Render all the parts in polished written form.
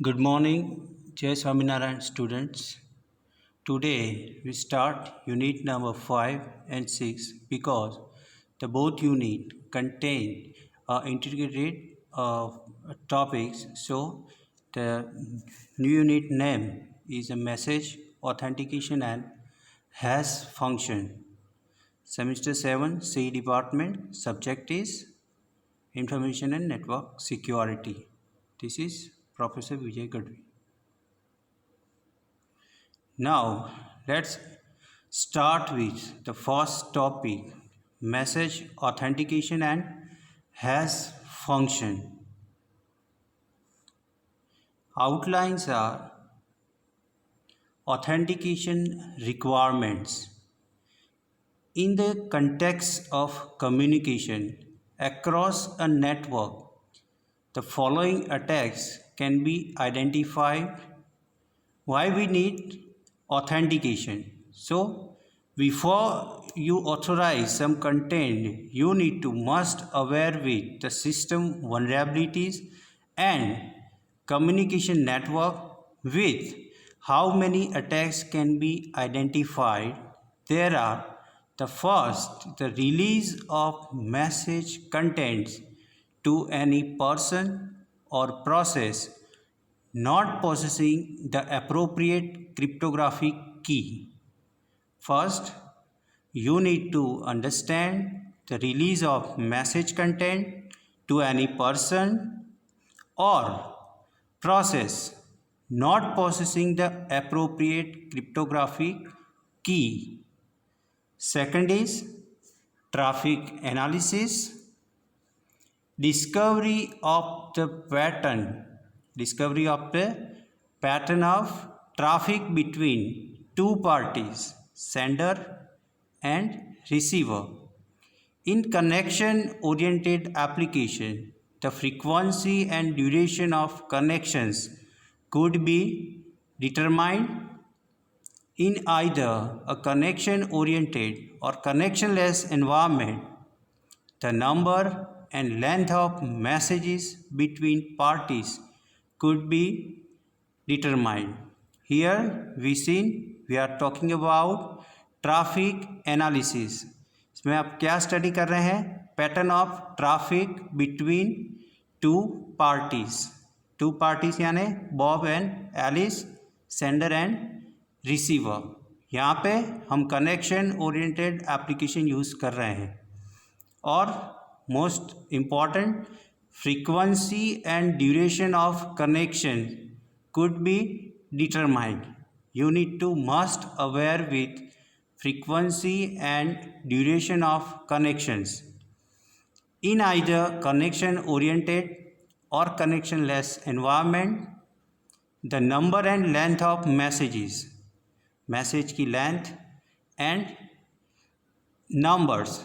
Good morning, Jai Swaminarayan students. Today we start unit number 5 and 6 because the both unit contain integrated topics. So the new unit name is a message authentication and hash function. Semester 7 C department subject is information and network security. This is Professor Vijay Gadvi. Now, let's start with the first topic, message authentication and hash function. Outlines are authentication requirements. In the context of communication across a network, the following attacks can be identified. Why we need authentication? So before you authorize some content, you need to must aware with the system vulnerabilities and communication network with how many attacks can be identified. There are the first, the release of message contents to any person or process not possessing the appropriate cryptographic key. First, you need to understand the release of message content to any person or process not possessing the appropriate cryptographic key. Second is traffic analysis, discovery of the pattern of traffic between two parties, sender and receiver. In connection oriented application, the frequency and duration of connections could be determined in either a connection oriented or connectionless environment. The number and length of messages between parties could be determined. Here we are talking about traffic analysis. इसमें आप क्या study कर रहे हैं? Pattern of traffic between two parties यानी Bob and Alice, sender and receiver. यहाँ पे हम कनेक्शन ओरिएंटेड एप्लीकेशन यूज़ कर रहे हैं. और most important, frequency and duration of connection could be determined. You need to must aware with frequency and duration of connections in either connection oriented or connectionless environment. The number and length of messages, message की length and numbers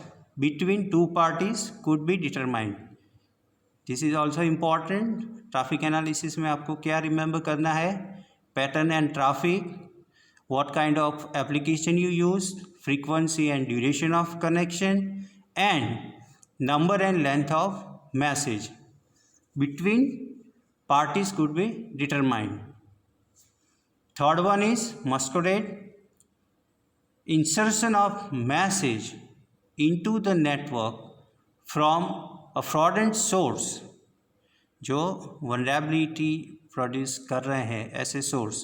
between two parties could be determined. This is also important. Traffic analysis में आपको क्या remember करना है? Pattern and traffic, what kind of application you use, frequency and duration of connection, and number and length of message between parties could be determined. Third one is masquerade, insertion of message into the network from a fraudulent source. जो vulnerability produce कर रहे हैं ऐसे source.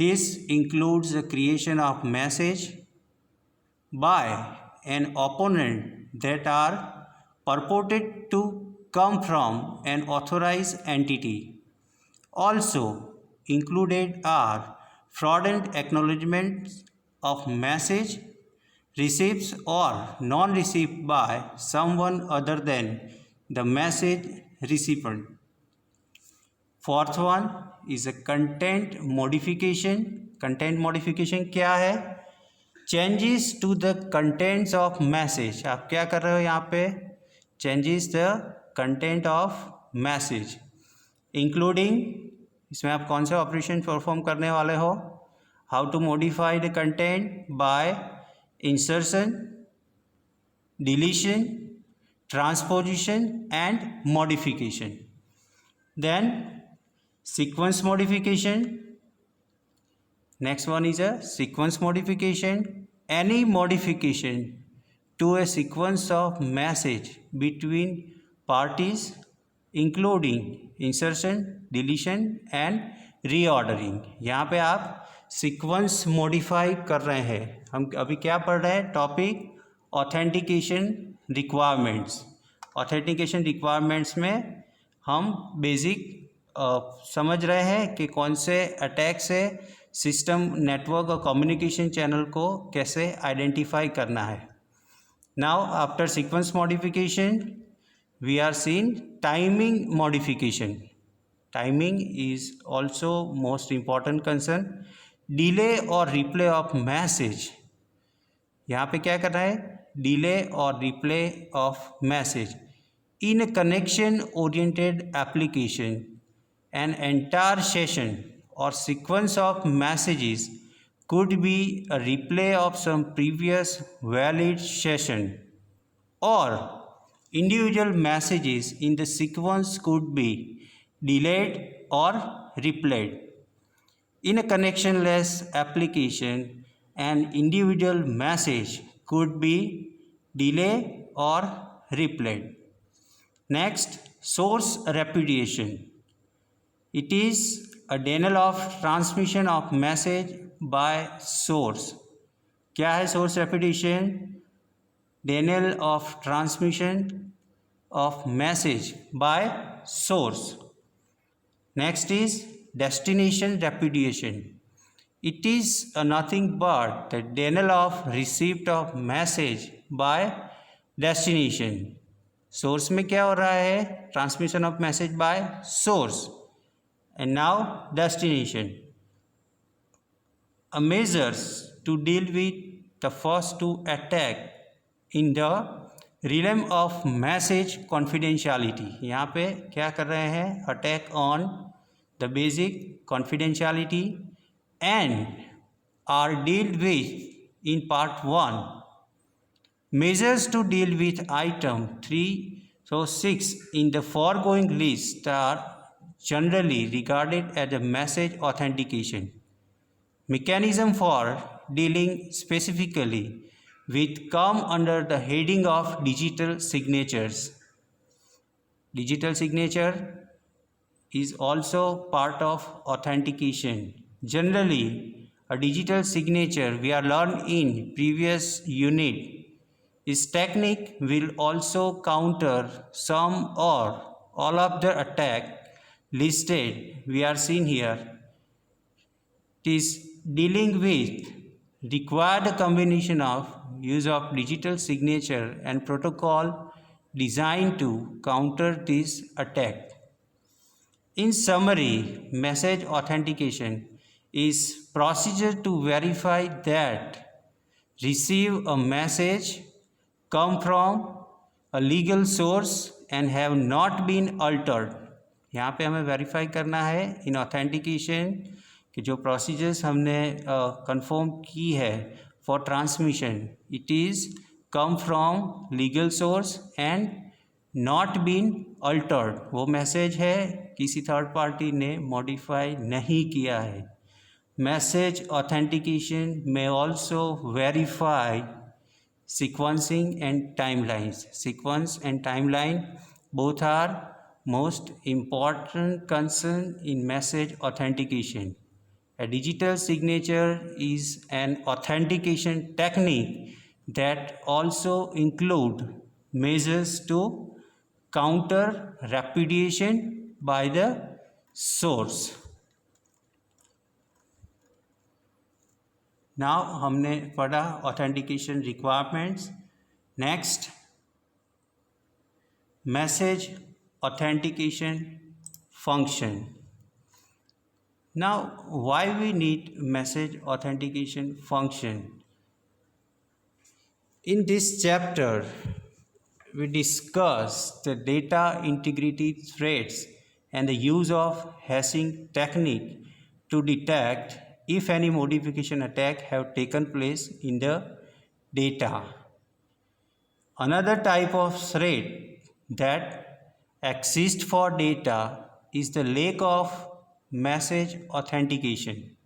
This includes the creation of message by an opponent that are purported to come from an authorized entity. Also included are fraudulent acknowledgements of message received or non-received by someone other than the message recipient. Fourth one is a content modification. Content modification क्या है? Changes to the contents of message. आप क्या कर रहे हो यहाँ पे? Changes the content of message, including इसमें आप कौन से ऑपरेशन परफॉर्म करने वाले हो? How to modify the content by insertion, deletion, transposition and modification. Then sequence modification. Next one is a sequence modification. Any modification to a sequence of message between parties including insertion, deletion and reordering. यहाँ पे आप sequence modify कर रहे हैं. हम अभी क्या पढ़ रहे हैं? Topic authentication requirements. Authentication requirements में हम बेसिक समझ रहे हैं कि कौन से अटैक से सिस्टम, नेटवर्क और कम्युनिकेशन चैनल को कैसे आइडेंटिफाई करना है. Now after sequence modification we are seen timing modification. Timing is also most important concern. Delay और रिप्ले ऑफ मैसेज. यहाँ पे क्या कर रहा है? डिले और replay of message in a connection oriented application. An entire session or sequence of messages could be a replay of some previous valid session, or individual messages in the sequence could be delayed or replayed. In a connectionless application, an individual message could be delayed or replayed. Next, source repudiation. It is a denial of transmission of message by source. क्या है source repudiation? Denial of transmission of message by source. Next is destination repudiation. It is nothing but the denial of receipt of message by destination. Source में क्या हो रहा है? Transmission of message by source. And now destination. A measures to deal with the first two attack in the realm of message confidentiality. यहाँ पे क्या कर रहे हैं? Attack on the basic confidentiality and are dealt with in part 1. Measures to deal with item 306 in the foregoing list are generally regarded as a message authentication. Mechanism for dealing specifically with come under the heading of digital signatures. Digital signature is also part of authentication. Generally, a digital signature we are learned in previous unit. This technique will also counter some or all of the attack listed we are seeing here. It is dealing with required combination of use of digital signature and protocol designed to counter this attack. In summary, message authentication is procedure to verify that receive a message come from a legal source and have not been altered. यहाँ पे हमें verify करना है इन authentication कि जो procedures हमने confirm की है for transmission, it is come from legal source and not been altered. वो मैसेज है किसी थर्ड पार्टी ने मॉडिफाई नहीं किया है. मैसेज ऑथेंटिकेशन में also verify sequencing and timelines. Sequence and timeline both are most important concern in message authentication. A digital signature is an authentication technique that also include measures to counter repudiation by the source. Now हमने पढ़ा authentication requirements. Next, message authentication function. Now why we need message authentication function? In this chapter we discuss the data integrity threats and the use of hashing technique to detect if any modification attack have taken place in the data. Another type of threat that exists for data is the lack of message authentication.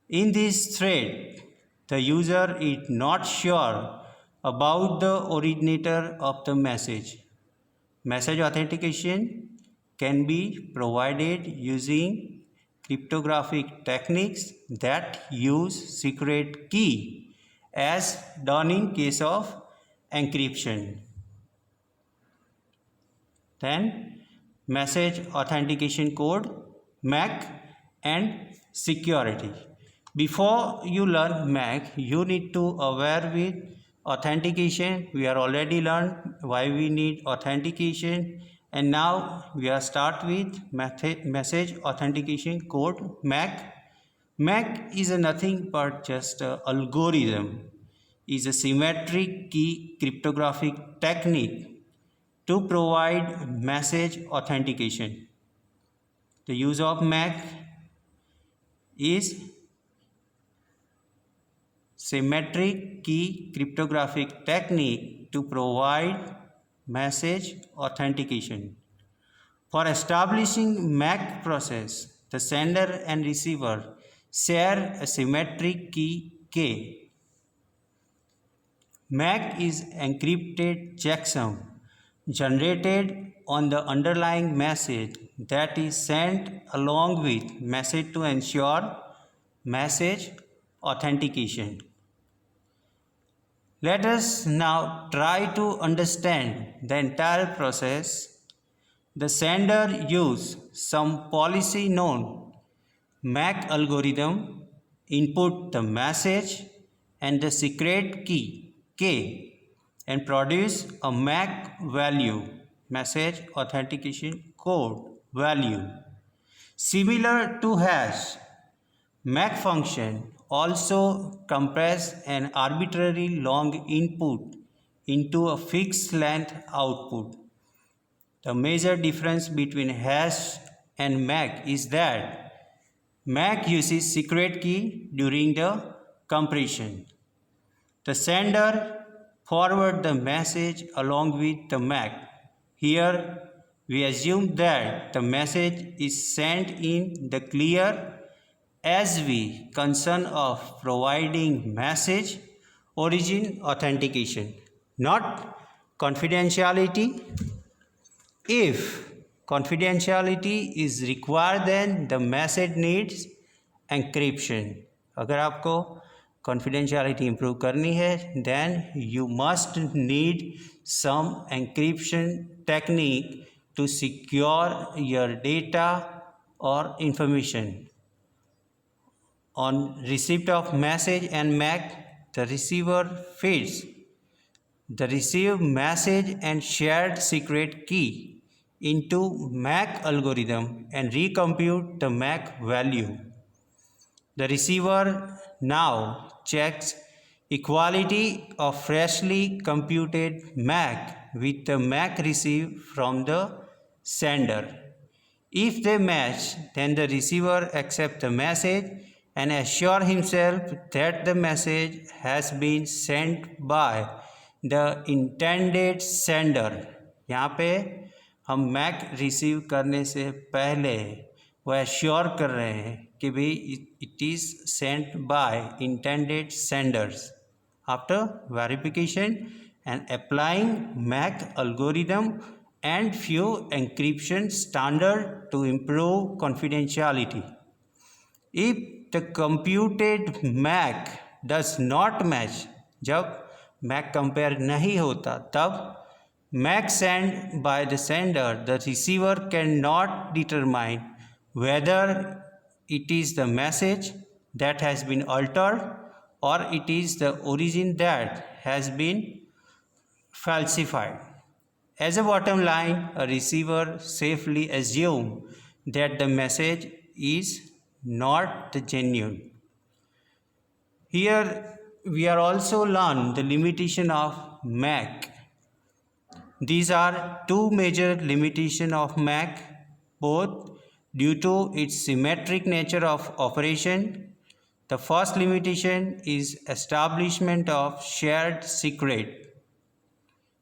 In this thread, the user is not sure about the originator of the message. Message authentication can be provided using cryptographic techniques that use secret key, as done in case of encryption. Then message authentication code, MAC, and security. Before you learn MAC, you need to aware with authentication. We are already learned why we need authentication, and now we are start with message authentication code, MAC. MAC is nothing but just an algorithm, is a symmetric key cryptographic technique to provide message authentication. The use of MAC is symmetric key cryptographic technique to provide message authentication. For establishing MAC process, the sender and receiver share a symmetric key K. MAC is encrypted checksum generated on the underlying message that is sent along with message to ensure message authentication. Let us now try to understand the entire process. The sender uses some policy known MAC algorithm, input the message and the secret key K, and produce a MAC value, message authentication code value. Similar to hash, MAC function also compress an arbitrary long input into a fixed length output. The major difference between hash and MAC is that MAC uses secret key during the compression. The sender forwards the message along with the MAC. Here we assume that the message is sent in the clear as we concern of providing message origin authentication, not confidentiality. If confidentiality is required, then the message needs encryption. अगर आपको confidentiality improve करनी है, then you must need some encryption technique to secure your data or information. On receipt of message and MAC, the receiver feeds the received message and shared secret key into MAC algorithm and recompute the MAC value. The receiver now checks equality of freshly computed MAC with the MAC received from the sender. If they match, then the receiver accepts the message and assure himself that the message has been sent by the intended sender. यहाँ पे हम Mac receive करने से पहले वो assure कर रहे हैं कि भाई it is sent by intended senders. After verification and applying MAC algorithm and few encryption standard to improve confidentiality. If the computed MAC does not match, जब MAC compare नहीं होता, तब MAC sent by the sender, the receiver cannot determine whether it is the message that has been altered or it is the origin that has been falsified. As a bottom line, a receiver safely assumes that the message is not the genuine. Here we are also learn the limitation of MAC. These are two major limitations of MAC, both due to its symmetric nature of operation. The first limitation is establishment of shared secret.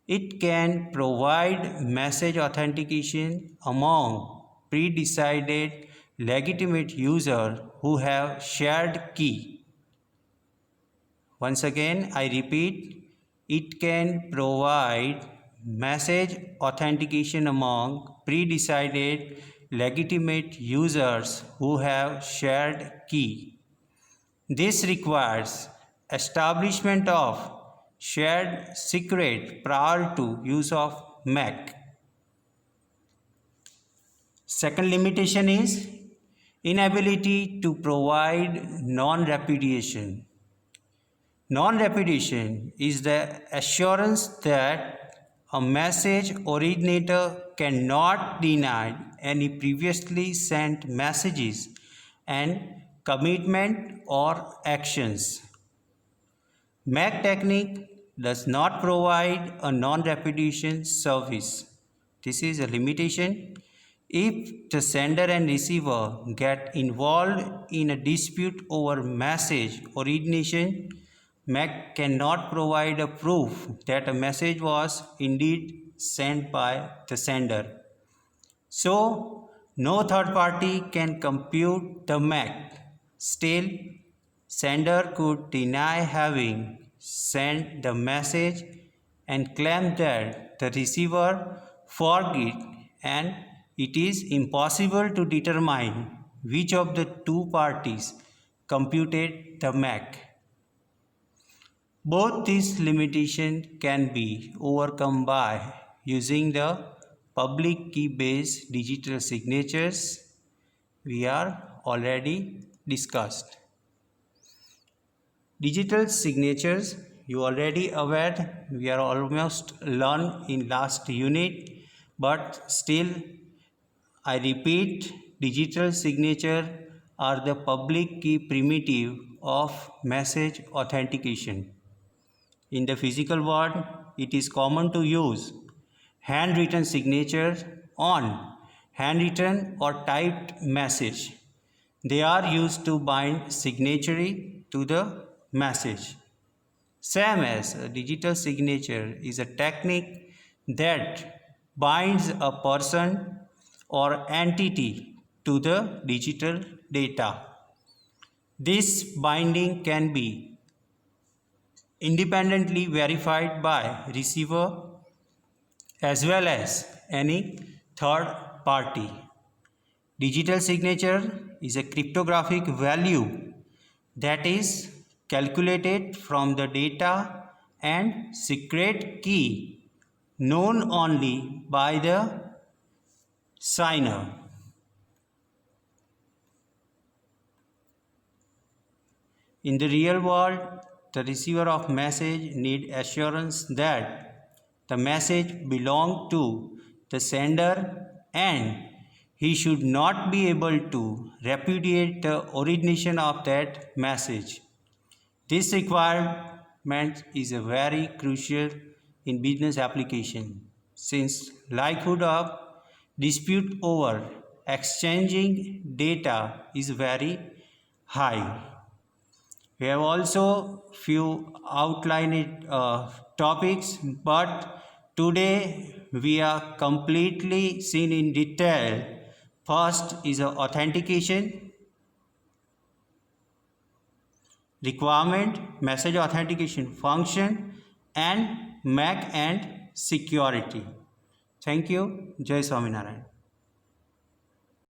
It can provide message authentication among pre-decided legitimate user who have shared key. Once again, I repeat, it can provide message authentication among pre-decided legitimate users who have shared key. This requires establishment of shared secret prior to use of MAC. Second limitation is inability to provide non-repudiation. Non-repudiation is the assurance that a message originator cannot deny any previously sent messages and commitment or actions. MAC technique does not provide a non-repudiation service. This is a limitation. If the sender and receiver get involved in a dispute over message origination, MAC cannot provide a proof that a message was indeed sent by the sender. So, no third party can compute the MAC. Still, sender could deny having sent the message and claim that the receiver forgot it, and it is impossible to determine which of the two parties computed the MAC. Both these limitations can be overcome by using the public key-based digital signatures we are already discussed. Digital signatures, you already aware, we are almost learned in last unit, but still I repeat, digital signature are the public key primitive of message authentication. In the physical world, it is common to use handwritten signatures on handwritten or typed message. They are used to bind signatory to the message. Same as a digital signature is a technique that binds a person or entity to the digital data. This binding can be independently verified by receiver as well as any third party. Digital signature is a cryptographic value that is calculated from the data and secret key known only by the signer. In the real world, the receiver of message need assurance that the message belongs to the sender and he should not be able to repudiate the origination of that message. This requirement is a very crucial in business application since likelihood of dispute over exchanging data is very high. We have also few outlined topics, but today we are completely seen in detail. First is authentication, requirement, message authentication function, and MAC and security. Thank you. Jai Swaminarayan.